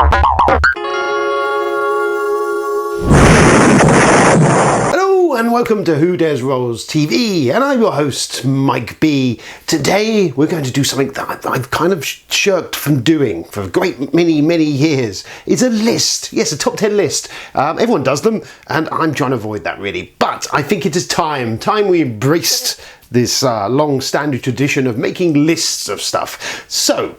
Hello and welcome to Who Dares Rolls TV, and I'm your host, Mike B. Today we're going to do something that I've kind of shirked from doing for a great many years. It's a list, yes, a top 10 list. Everyone does them, and I'm trying to avoid that really. But I think it is time we embraced this long-standing tradition of making lists of stuff. So,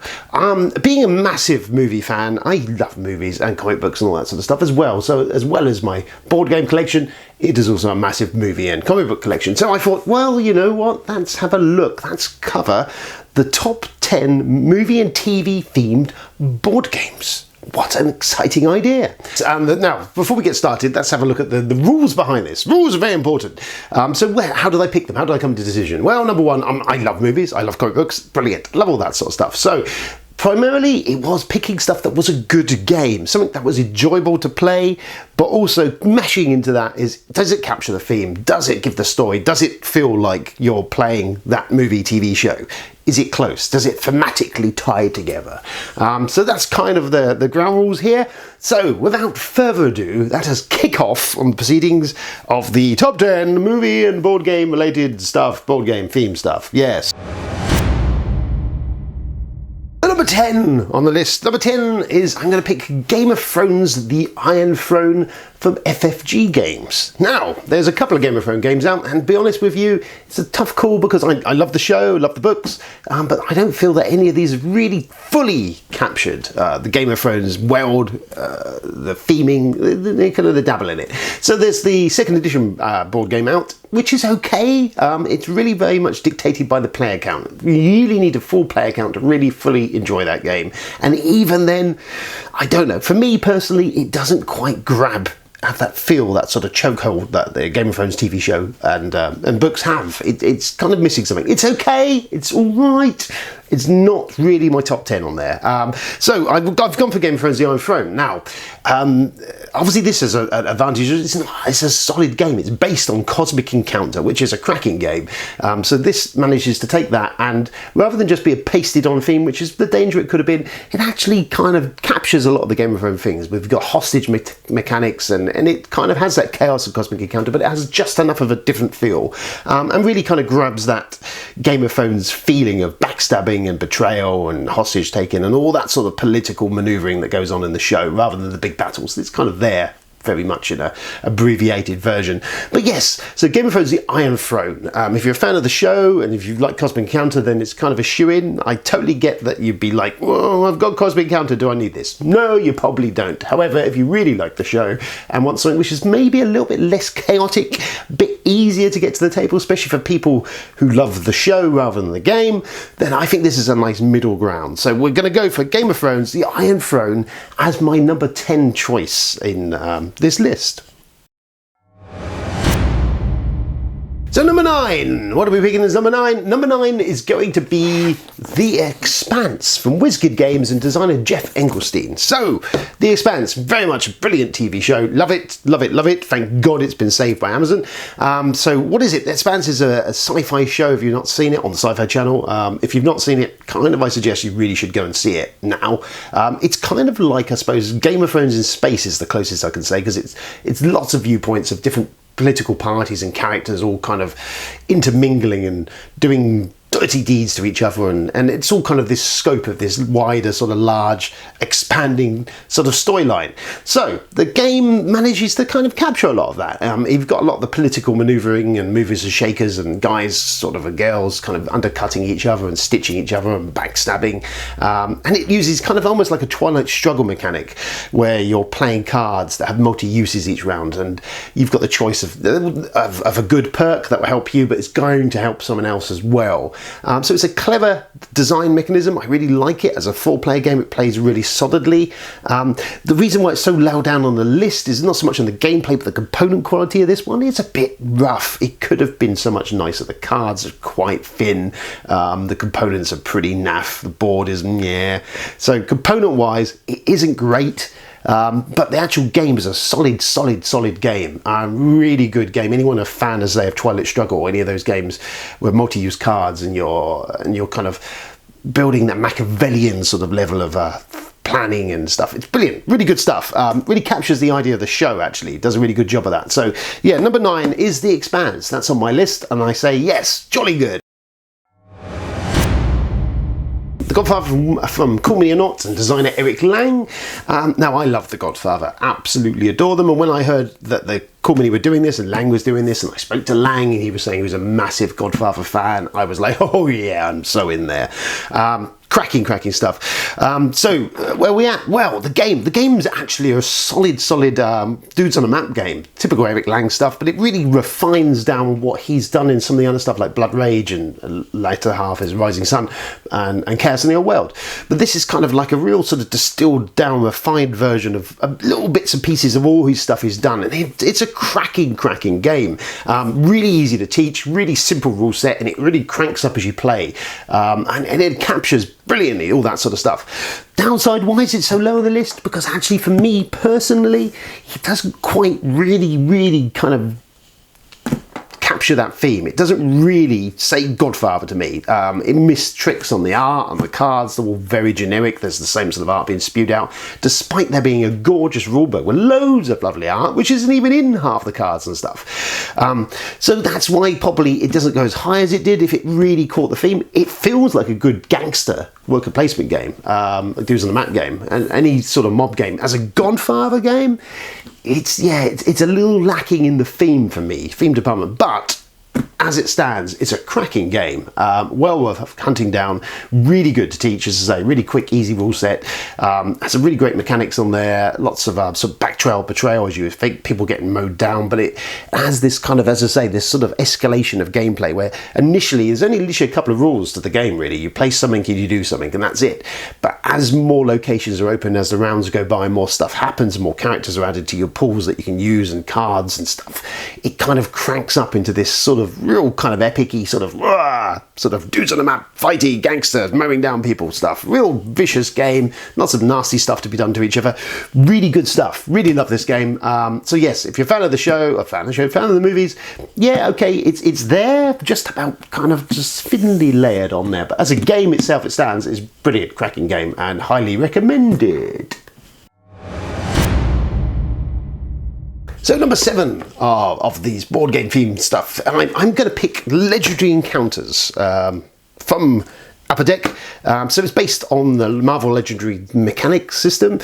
being a massive movie fan, I love movies and comic books and all that sort of stuff as well. So, as well as my board game collection, it is also a massive movie and comic book collection. So I thought, well, you know what? Let's have a look. Let's cover the top 10 movie and TV themed board games. What an exciting idea. Now, before we get started, let's have a look at the rules behind this. Rules are very important. How did I pick them? How did I come to a decision? Well, number one, I love movies. I love comic books. Brilliant. Love all that sort of stuff. So, primarily, it was picking stuff that was a good game, something that was enjoyable to play, but also mashing into that is, does it capture the theme? Does it give the story? Does it feel like you're playing that movie, TV show? Is it close? Does it thematically tie together? So that's kind of the ground rules here. So without further ado, let us kick off on the proceedings of the top 10 movie and board game related stuff, board game theme stuff. Yes. Number 10 on the list. Number 10 is, I'm going to pick Game of Thrones The Iron Throne from FFG Games. Now, there's a couple of Game of Thrones games out, and to be honest with you, it's a tough call because I love the show, love the books, but I don't feel that any of these have really fully captured the Game of Thrones world, the theming, they kind of dabble in it. So there's the second edition board game out, which is okay. It's really very much dictated by the player count. You really need a full player count to really fully enjoy that game. And even then, I don't know. For me personally, it doesn't quite have that feel, that sort of chokehold that the Game of Thrones TV show and books have. It's kind of missing something. It's okay. It's all right. It's not really my top 10 on there. So I've gone for Game of Thrones The Iron Throne. Now, obviously this is an advantage. It's a solid game. It's based on Cosmic Encounter, which is a cracking game. So this manages to take that, and rather than just be a pasted on theme, which is the danger it could have been, it actually kind of captures a lot of the Game of Thrones things. We've got hostage mechanics, and it kind of has that chaos of Cosmic Encounter, but it has just enough of a different feel, and really kind of grabs that Game of Thrones feeling of backstabbing and betrayal and hostage taking and all that sort of political manoeuvring that goes on in the show, rather than the big battles. It's kind of there very much in a abbreviated version. But yes, so Game of Thrones The Iron Throne. If you're a fan of the show and if you like Cosmic Encounter, then it's kind of a shoe-in. I totally get that you'd be like, well, I've got Cosmic Encounter, do I need this? No, you probably don't. However, if you really like the show and want something which is maybe a little bit less chaotic, a bit easier to get to the table, especially for people who love the show rather than the game, then I think this is a nice middle ground. So we're going to go for Game of Thrones The Iron Throne as my number 10 choice in this list. So number 9, what are we picking as number 9? Number 9 is going to be The Expanse from WizKid Games and designer Jeff Engelstein. So, The Expanse, very much a brilliant TV show. Love it, love it, love it. Thank God it's been saved by Amazon. So what is it? The Expanse is a sci-fi show, if you've not seen it, on the Sci-Fi Channel. If you've not seen it, I suggest you really should go and see it now. It's kind of like, I suppose, Game of Thrones in space is the closest I can say, because it's lots of viewpoints of different political parties and characters all kind of intermingling and doing dirty deeds to each other, and it's all kind of this scope of this wider sort of large expanding sort of storyline. So the game manages to kind of capture a lot of that. You've got a lot of the political manoeuvring and movers and shakers and guys sort of and girls kind of undercutting each other and stitching each other and backstabbing, and it uses kind of almost like a Twilight Struggle mechanic where you're playing cards that have multi-uses each round, and you've got the choice of a good perk that will help you, but it's going to help someone else as well. So it's a clever design mechanism. I really like it. As a 4-player game, it plays really solidly. The reason why it's so low down on the list is not so much on the gameplay, but the component quality of this one. It's a bit rough. It could have been so much nicer. The cards are quite thin. The components are pretty naff. The board is, yeah. So component-wise, it isn't great. But the actual game is a solid game. Really good game. Anyone a fan, as they of Twilight Struggle or any of those games with multi-use cards and you're kind of building that Machiavellian sort of level of planning and stuff. It's brilliant, really good stuff. Really captures the idea of the show, actually. Does a really good job of that. So yeah, number 9 is The Expanse. That's on my list, and I say yes, jolly good. The Godfather from Call Me or Not and designer Eric Lang. Now, I love The Godfather, absolutely adore them, and when I heard that the Call Me were doing this and Lang was doing this, and I spoke to Lang and he was saying he was a massive Godfather fan, I was like, oh yeah, I'm so in there. Cracking stuff. So where are we at? Well, the game's actually a solid dudes on a map game. Typical Eric Lang stuff, but it really refines down what he's done in some of the other stuff like Blood Rage and later half is Rising Sun and Chaos in the Old World. But this is kind of like a real sort of distilled down, refined version of little bits and pieces of all his stuff he's done. And it's a cracking game. Really easy to teach, really simple rule set, and it really cranks up as you play. And it captures brilliantly all that sort of stuff. Downside, why is it so low on the list? Because actually for me personally, it doesn't quite really kind of capture that theme. It doesn't really say Godfather to me. It missed tricks on the art, on the cards. They're all very generic. There's the same sort of art being spewed out, despite there being a gorgeous rulebook with loads of lovely art, which isn't even in half the cards and stuff. So that's why probably it doesn't go as high as it did if it really caught the theme. It feels like a good gangster worker placement game, Dudes on the Map game, and any sort of mob game. As a Godfather game, it's a little lacking in the theme for me, theme department, but as it stands, it's a cracking game, well worth hunting down, really good to teach, as I say, really quick, easy rule set, has some really great mechanics on there, lots of sort of betrayal as you would think, people getting mowed down, but it has this kind of, as I say, this sort of escalation of gameplay where initially, there's only literally a couple of rules to the game really, you play something and you do something and that's it, but as more locations are open, as the rounds go by, more stuff happens, more characters are added to your pools that you can use and cards and stuff, it kind of cranks up into this sort of real kind of epic-y sort of dudes on the map, fighty gangsters, mowing down people stuff. Real vicious game, lots of nasty stuff to be done to each other. Really good stuff. Really love this game. So yes, if you're a fan of the show, fan of the movies, yeah, okay, it's there, just about kind of just thinly layered on there. But as a game itself, it stands, it's a brilliant, cracking game and highly recommended. So number 7 of these board game themed stuff, I'm going to pick Legendary Encounters from Upper Deck. So it's based on the Marvel Legendary mechanics system.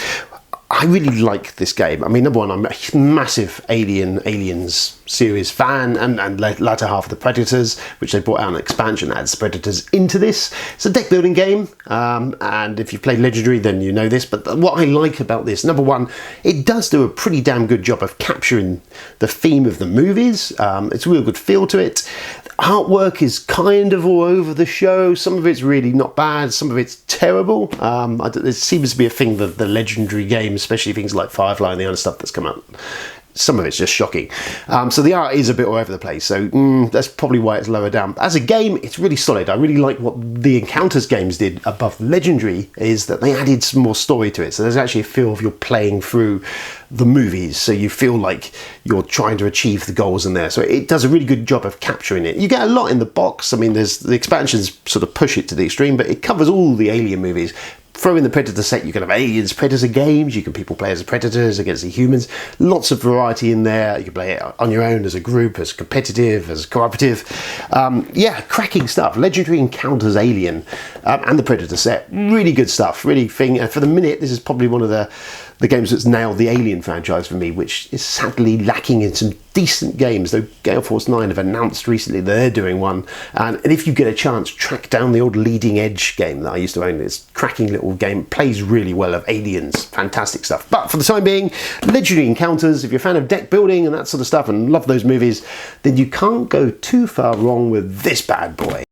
I really like this game. I mean, number one, I'm a massive Aliens series fan, and latter half of the Predators, which they brought out an expansion that adds Predators into this. It's a deck building game, and if you've played Legendary, then you know this. But what I like about this, number one, it does do a pretty damn good job of capturing the theme of the movies. It's a real good feel to it. Artwork is kind of all over the show. Some of it's really not bad, some of it's terrible. It seems to be a thing that the Legendary games, especially things like Firefly and the other stuff that's come out, some of it's just shocking. So the art is a bit all over the place, so that's probably why it's lower down. As a game, it's really solid. I really like what the Encounters games did above Legendary, is that they added some more story to it. So there's actually a feel of you're playing through the movies, so you feel like you're trying to achieve the goals in there. So it does a really good job of capturing it. You get a lot in the box. I mean, there's the expansions sort of push it to the extreme, but it covers all the Alien movies. Throw in the Predator set, you can have Aliens, Predator games, you can people play as Predators against the humans, lots of variety in there. You can play it on your own, as a group, as competitive, as cooperative. Yeah, cracking stuff. Legendary Encounters Alien and the Predator set, really good stuff, really thing. For the minute, this is probably one of the games that's nailed the Alien franchise for me, which is sadly lacking in some decent games, though Gale Force 9 have announced recently that they're doing one, and if you get a chance, track down the old Leading Edge game that I used to own. It's a cracking little game, plays really well, of Aliens, fantastic stuff. But for the time being, Legendary Encounters, if you're a fan of deck building and that sort of stuff and love those movies, then you can't go too far wrong with this bad boy.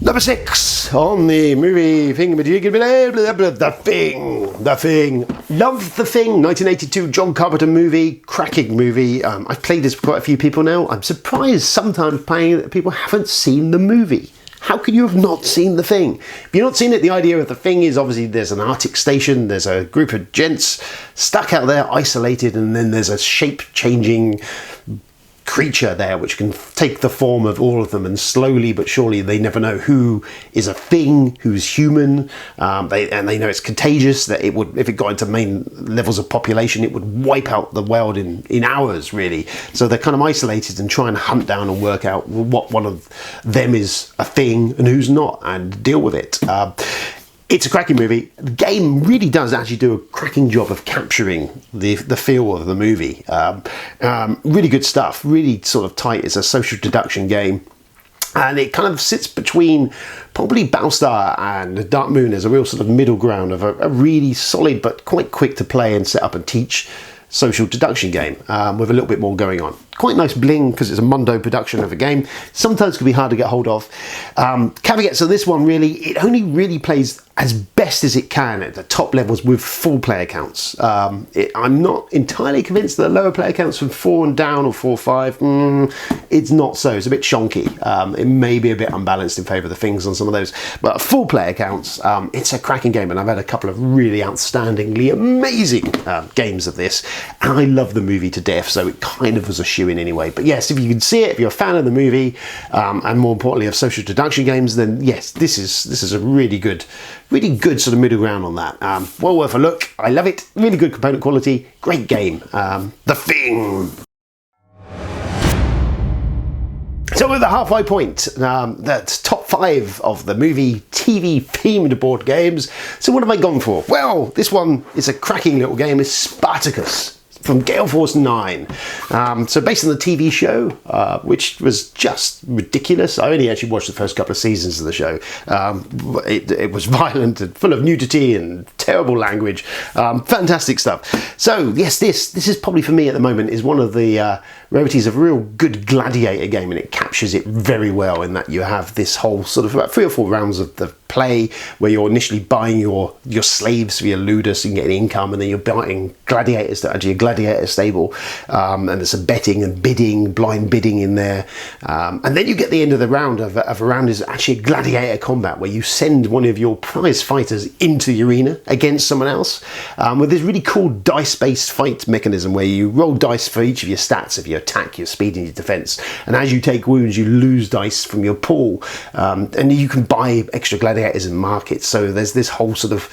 Number 6 on the movie thing, The Thing. Love The Thing, 1982 John Carpenter movie, cracking movie. I've played this with quite a few people now. I'm surprised sometimes playing that people haven't seen the movie. How can you have not seen The Thing? If you've not seen it, the idea of The Thing is obviously there's an Arctic station, there's a group of gents stuck out there, isolated, and then there's a shape-changing creature there which can take the form of all of them, and slowly but surely they never know who is a thing, who's human. They know it's contagious, that it would, if it got into main levels of population, it would wipe out the world in hours, really. So they're kind of isolated and try and hunt down and work out what one of them is a thing and who's not, and deal with it. It's a cracking movie. The game really does actually do a cracking job of capturing the feel of the movie. Really good stuff, really sort of tight. It's a social deduction game. And it kind of sits between probably Battlestar and Dark Moon as a real sort of middle ground of a really solid but quite quick to play and set up and teach social deduction game with a little bit more going on. Quite nice bling because it's a Mondo production of a game. Sometimes can be hard to get hold of. Caveats on this one, really, it only really plays as best as it can at the top levels with full player counts. I'm not entirely convinced that the lower player counts from 4 and down or 4 or 5, it's not so. It's a bit shonky. It may be a bit unbalanced in favour of the things on some of those. But full player counts, it's a cracking game, and I've had a couple of really outstandingly amazing games of this, and I love the movie to death, so it kind of was a shoe-in anyway. But yes, if you can see it, if you're a fan of the movie, and more importantly of social deduction games, then yes, this is a really good sort of middle ground on that. Well worth a look. I love it. Really good component quality. Great game. The Thing. So with the halfway point, that's top 5 of the movie TV themed board games. So what have I gone for? Well, this one is a cracking little game. It's Spartacus from Gale Force 9. So based on the TV show, which was just ridiculous. I only actually watched the first couple of seasons of the show. It was violent and full of nudity and terrible language. Fantastic stuff. So yes, this is probably for me at the moment is one of the rarities of a real good gladiator game, and it captures it very well in that you have this whole sort of about 3 or 4 rounds of the play where you're initially buying your slaves for your ludus and getting income, and then you're buying gladiators that are actually a gladiator stable, and there's some betting and bidding, blind bidding in there, and then you get the end of the round of a round is actually a gladiator combat where you send one of your prize fighters into the arena against someone else, with this really cool dice-based fight mechanism where you roll dice for each of your stats, of your attack, your speed and your defense, and as you take wounds you lose dice from your pool, and you can buy extra gladiators in markets. So there's this whole sort of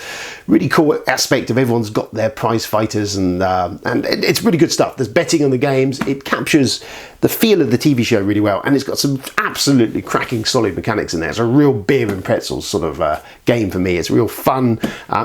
really cool aspect of everyone's got their prize fighters, and it's really good stuff. There's betting on the games. It captures the feel of the TV show really well, and it's got some absolutely cracking solid mechanics in there. It's a real beer and pretzels sort of game for me. It's real fun.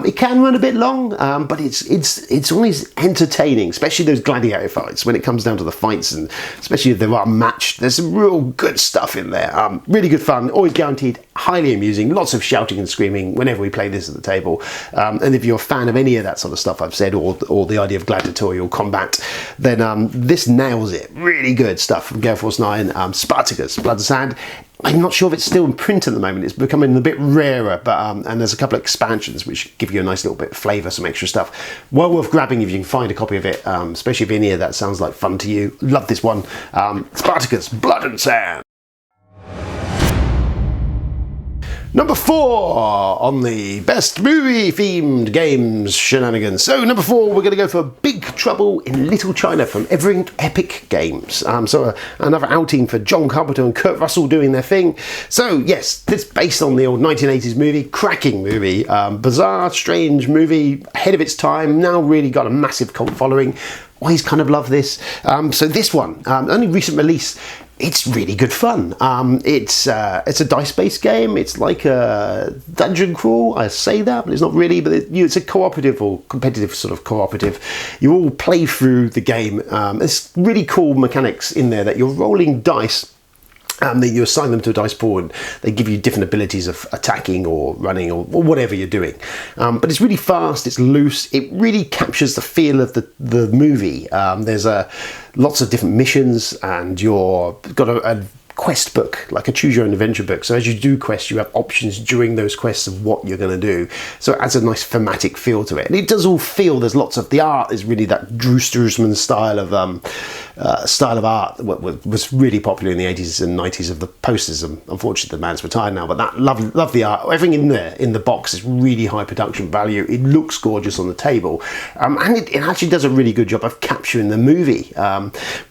It can run a bit long, but it's always entertaining, especially those gladiator fights when it comes down to the fights, and especially if they are matched. There's some real good stuff in there. Really good fun, always guaranteed, highly amusing, lots of shouting and screaming whenever we play this at the table. And if you're a fan of any of that sort of stuff I've said, or the idea of gladiatorial combat, then this nails it. Really good stuff from Gale Force 9. Spartacus, Blood and Sand. I'm not sure if it's still in print at the moment. It's becoming a bit rarer, but and there's a couple of expansions which give you a nice little bit of flavour, some extra stuff. Well worth grabbing if you can find a copy of it, especially if any of that sounds like fun to you. Love this one. Spartacus, Blood and Sand. Number 4 on the best movie themed games shenanigans. So number 4, we're going to go for Big Trouble in Little China from Everink Epic Games. So another outing for John Carpenter and Kurt Russell doing their thing. So yes, this based on the old 1980s movie, cracking movie, bizarre, strange movie, ahead of its time, now really got a massive cult following. Always kind of love this. So this one, only recent release. It's really good fun. It's a dice-based game. It's like a dungeon crawl. I say that, but it's not really. But it's a cooperative or competitive sort of cooperative. You all play through the game. There's really cool mechanics in there that you're rolling dice. That you assign them to a dice pool, and they give you different abilities of attacking or running or whatever you're doing. But it's really fast, it's loose, it really captures the feel of the movie. There's lots of different missions, and you've got a quest book, like a choose your own adventure book. So as you do quests, you have options during those quests of what you're going to do. So it adds a nice thematic feel to it, and it does all feel. There's lots of the art is really that Drew Struzman style of art that was really popular in the 80s and 90s of the posters. Unfortunately, the man's retired now, but that love the art. Everything in there in the box is really high production value. It looks gorgeous on the table, and it actually does a really good job of capturing the movie.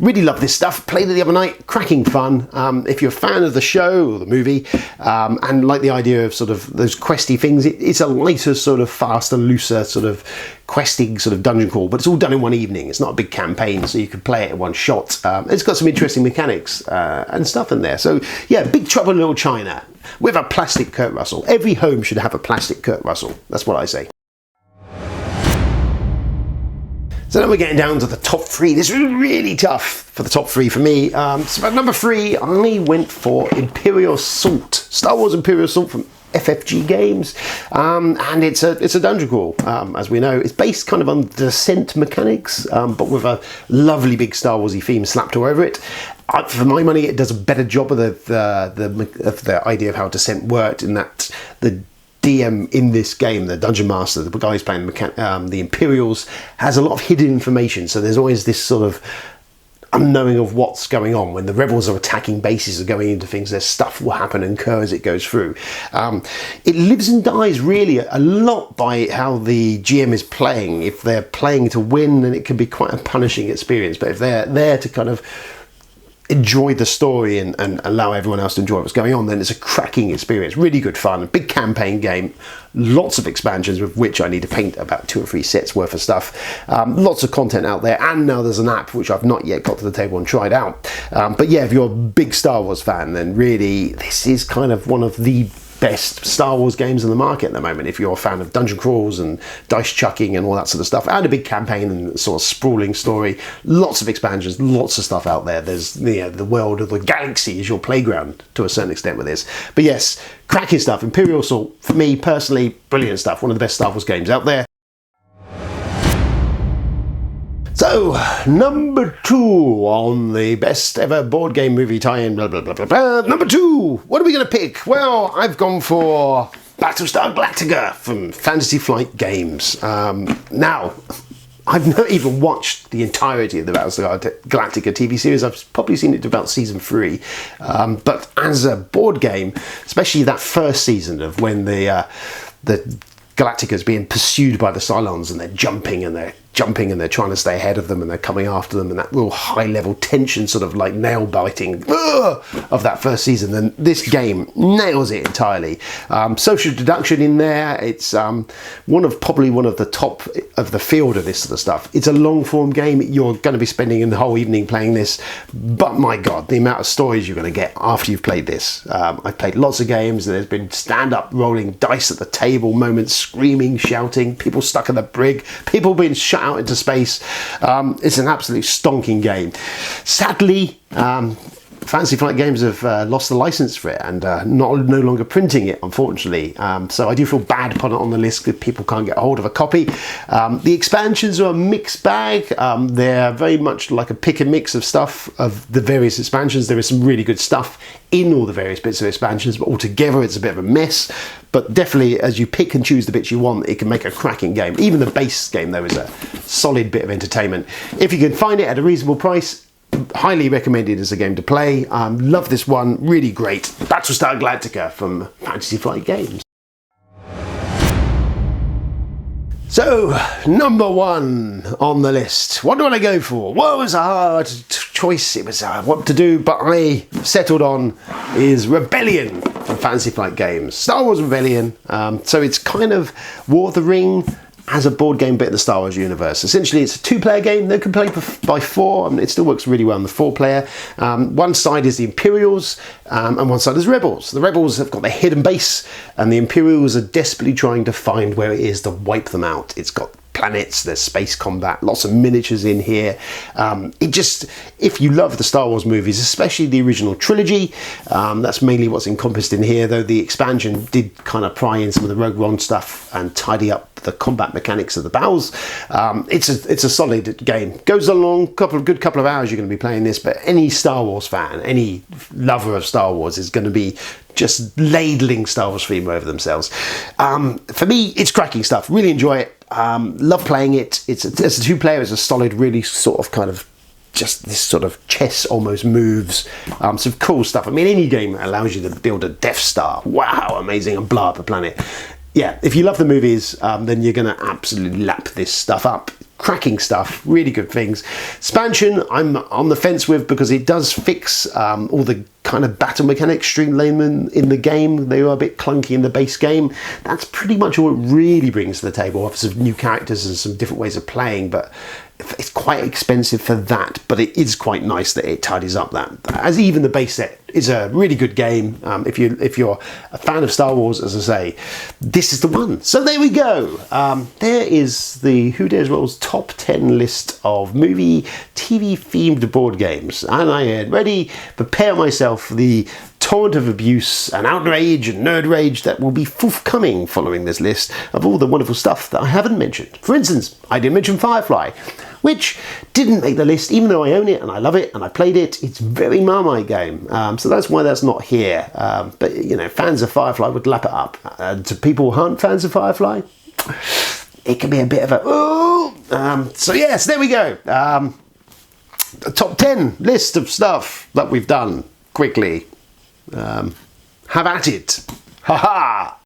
Really love this stuff. Played it the other night. Cracking fun. If you're a fan of the show or the movie, and like the idea of sort of those questy things, it's a lighter, sort of faster, looser sort of questing sort of dungeon crawl, but it's all done in one evening. It's not a big campaign, so you can play it in one shot. It's got some interesting mechanics and stuff in there. So yeah, Big Trouble in Little China with a plastic Kurt Russell. Every home should have a plastic Kurt Russell. That's what I say. So now we're getting down to the top 3. This was really tough for the top 3 for me. So at number 3, I went for Imperial Assault. Star Wars Imperial Assault from FFG Games. And it's a dungeon crawl, as we know. It's based kind of on descent mechanics, but with a lovely big Star Warsy theme slapped all over it. For my money, it does a better job of the idea of how descent worked, in that the DM in this game, the Dungeon Master, the guy who's playing the Imperials, has a lot of hidden information. So there's always this sort of unknowing of what's going on. When the rebels are attacking bases or going into things, there's stuff will happen and occur as it goes through. It lives and dies really a lot by how the GM is playing. If they're playing to win, then it can be quite a punishing experience. But if they're there to kind of enjoy the story and allow everyone else to enjoy what's going on, then it's a cracking experience. Really good fun. A big campaign game. Lots of expansions, with which I need to paint about 2 or 3 sets worth of stuff. Lots of content out there, and now there's an app which I've not yet got to the table and tried out. But yeah, if you're a big Star Wars fan, then really this is kind of one of the best Star Wars games in the market at the moment. If you're a fan of dungeon crawls and dice chucking and all that sort of stuff, and a big campaign and sort of sprawling story, lots of expansions, lots of stuff out there. There's the world of the galaxy is your playground to a certain extent with this. But yes, cracking stuff. Imperial Assault, for me personally, brilliant stuff. One of the best Star Wars games out there. So, number 2 on the best ever board game movie tie-in, blah, blah, blah, blah, blah. Number 2, what are we going to pick? Well, I've gone for Battlestar Galactica from Fantasy Flight Games. Now, I've not even watched the entirety of the Battlestar Galactica TV series. I've probably seen it to about season 3. But as a board game, especially that first season of when the Galactica is being pursued by the Cylons, and they're jumping and they're trying to stay ahead of them, and they're coming after them, and that real high level tension, sort of like nail biting of that first season, then this game nails it entirely. Social deduction in there. It's probably one of the top of the field of this sort of stuff. It's a long form game. You're going to be spending the whole evening playing this, but my god, the amount of stories you're going to get after you've played this. I've played lots of games, and there's been stand up rolling dice at the table moments, screaming, shouting, people stuck in the brig, people being shut out into space. It's an absolute stonking game. Sadly, Fantasy Flight Games have lost the license for it, and no longer printing it, unfortunately. So I do feel bad putting it on the list because people can't get a hold of a copy. The expansions are a mixed bag. They're very much like a pick and mix of stuff of the various expansions. There is some really good stuff in all the various bits of expansions, but altogether it's a bit of a mess. But definitely, as you pick and choose the bits you want, it can make a cracking game. Even the base game, though, is a solid bit of entertainment. If you can find it at a reasonable price, highly recommended as a game to play. Love this one, really great. Battlestar Galactica from Fantasy Flight Games. So, number 1 on the list. What do I go for? Well, it was a hard choice. It was what to do, but I settled on is Rebellion from Fantasy Flight Games. Star Wars Rebellion. So it's kind of War of the Ring as a board game bit of the Star Wars universe. Essentially, it's a 2-player game. They can play by 4. I mean, it still works really well on the 4-player. One side is the Imperials, and one side is Rebels. The Rebels have got their hidden base, and the Imperials are desperately trying to find where it is to wipe them out. It's got planets, there's space combat, lots of miniatures in here. If you love the Star Wars movies, especially the original trilogy, that's mainly what's encompassed in here, though the expansion did kind of pry in some of the Rogue One stuff and tidy up the combat mechanics of the battles. It's a solid game. Goes a good couple of hours you're going to be playing this, but any Star Wars fan, any lover of Star Wars is going to be just ladling Star Wars theme over themselves. For me, it's cracking stuff. Really enjoy it. Love playing it. As a two-player, it's a solid, really sort of kind of just this sort of chess almost moves. Some cool stuff. I mean, any game that allows you to build a Death Star. Wow, amazing, and blow up a planet. Yeah, if you love the movies, then you're going to absolutely lap this stuff up. Cracking stuff, really good things. Expansion, I'm on the fence with because it does fix all the kind of battle mechanics, streamline in the game. They were a bit clunky in the base game. That's pretty much all it really brings to the table. Obviously, some new characters and some different ways of playing, but it's quite expensive for that. But it is quite nice that it tidies up that. As even the base set is a really good game. If you're a fan of Star Wars, as I say, this is the one. So there we go. There is the Who Dares Roll's top 10 list of movie, TV themed board games, and I had ready prepare myself for the torrent of abuse and outrage and nerd rage that will be forthcoming following this list of all the wonderful stuff that I haven't mentioned. For instance, I did mention Firefly, which didn't make the list, even though I own it and I love it and I played it. It's a very Marmite game, so that's why that's not here. But you know, fans of Firefly would lap it up. To people who aren't fans of Firefly, it can be a bit of a ooh. So yes, there we go. The top 10 list of stuff that we've done quickly. Have at it. Ha ha!